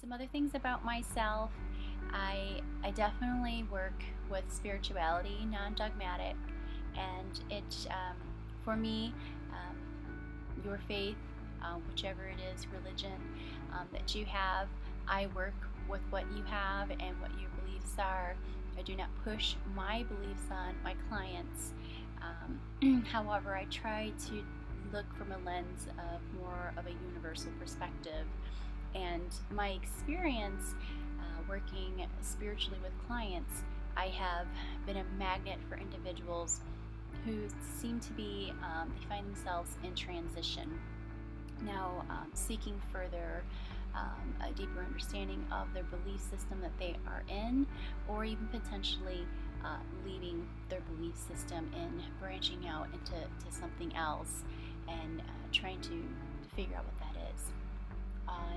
Some other things about myself. I definitely work with spirituality, non-dogmatic, and for me, your faith, whichever it is, religion that you have, I work with what you have and what your beliefs are. I do not push my beliefs on my clients. However, I try to look from a lens of more of a universal perspective. And my experience working spiritually with clients, I have been a magnet for individuals who seem to be, they find themselves in transition. Now, seeking further a deeper understanding of their belief system that they are in, or even potentially leaving their belief system and branching out into something else and trying to figure out what that is.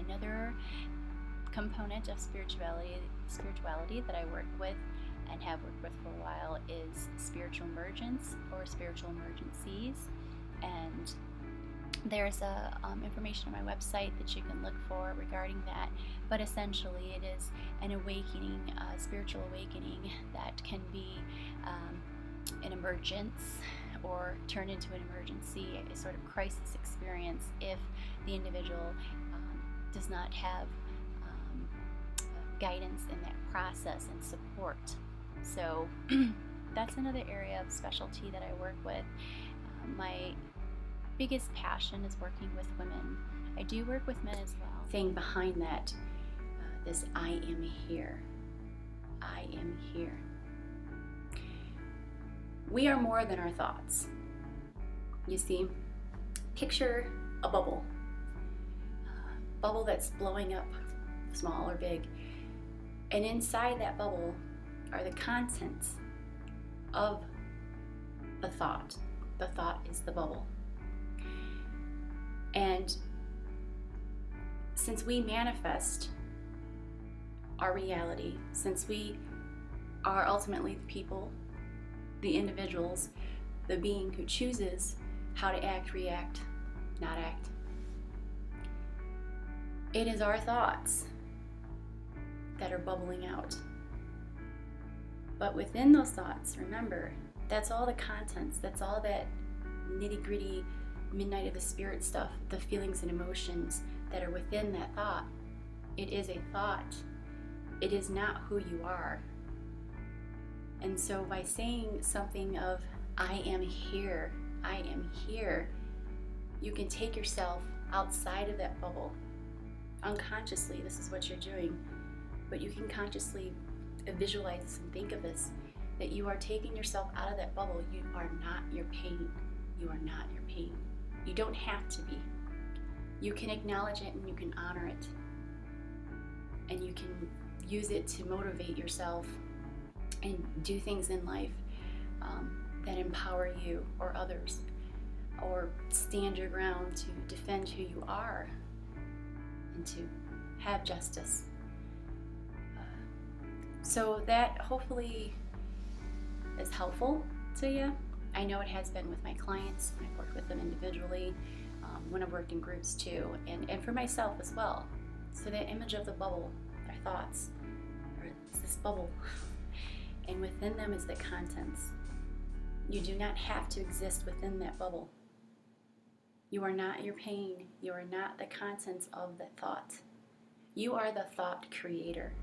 Another component of spirituality that I work with and have worked with for a while is spiritual emergence or spiritual emergencies. And there's information on my website that you can look for regarding that. But essentially, it is an awakening, a spiritual awakening that can be an emergence or turn into an emergency, a sort of crisis experience if the individual does not have guidance in that process and support. So that's another area of specialty that I work with. My biggest passion is working with women. I do work with men as well. Saying behind that, this I am here. I am here. We are more than our thoughts. You see, picture a bubble. A bubble that's blowing up, small or big. And inside that bubble are the contents of the thought. The thought is the bubble. And since we manifest our reality, since we are ultimately the people, the individuals, the being who chooses how to act, react, not act, it is our thoughts that are bubbling out. But within those thoughts, remember, that's all the contents, that's all that nitty-gritty midnight of the spirit stuff, the feelings and emotions that are within that thought. It is a thought. It is not who you are. And so by saying something of, I am here, you can take yourself outside of that bubble. Unconsciously, this is what you're doing, but you can consciously visualize this and think of this, that you are taking yourself out of that bubble. You are not your pain. You are not your pain. You don't have to be. You can acknowledge it and you can honor it. And you can use it to motivate yourself and do things in life that empower you or others, or stand your ground to defend who you are and to have justice. So that hopefully is helpful to you. I know it has been with my clients. I've worked with them individually, when I've worked in groups too, and for myself as well. So that image of the bubble, our thoughts, or it's this bubble, and within them is the contents. You do not have to exist within that bubble. You are not your pain. You are not the contents of that thought. You are the thought creator.